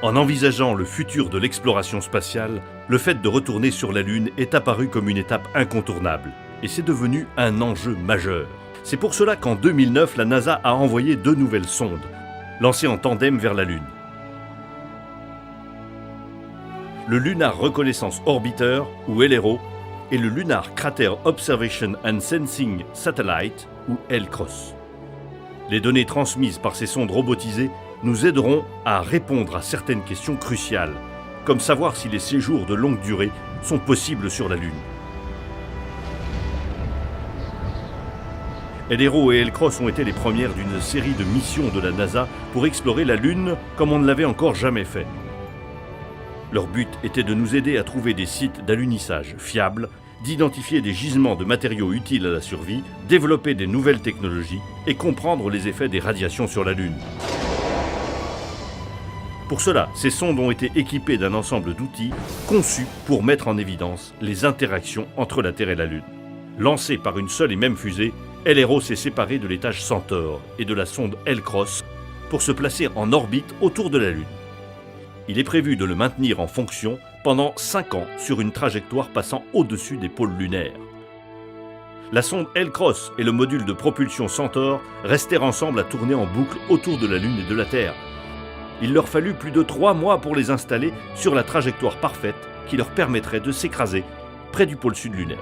En envisageant le futur de l'exploration spatiale, le fait de retourner sur la Lune est apparu comme une étape incontournable, et c'est devenu un enjeu majeur. C'est pour cela qu'en 2009, la NASA a envoyé 2 nouvelles sondes, lancées en tandem vers la Lune. Le Lunar Reconnaissance Orbiter, ou LRO, et le Lunar Crater Observation and Sensing Satellite, ou LCROSS. Les données transmises par ces sondes robotisées nous aideront à répondre à certaines questions cruciales, comme savoir si les séjours de longue durée sont possibles sur la Lune. LRO et LCROSS ont été les premières d'une série de missions de la NASA pour explorer la Lune comme on ne l'avait encore jamais fait. Leur but était de nous aider à trouver des sites d'alunissage fiables, d'identifier des gisements de matériaux utiles à la survie, développer des nouvelles technologies et comprendre les effets des radiations sur la Lune. Pour cela, ces sondes ont été équipées d'un ensemble d'outils conçus pour mettre en évidence les interactions entre la Terre et la Lune. Lancée par une seule et même fusée, LRO s'est séparé de l'étage Centaure et de la sonde LCROSS pour se placer en orbite autour de la Lune. Il est prévu de le maintenir en fonction pendant 5 ans sur une trajectoire passant au-dessus des pôles lunaires. La sonde LCROSS et le module de propulsion Centaure restèrent ensemble à tourner en boucle autour de la Lune et de la Terre. Il leur fallut plus de 3 mois pour les installer sur la trajectoire parfaite qui leur permettrait de s'écraser près du pôle sud lunaire.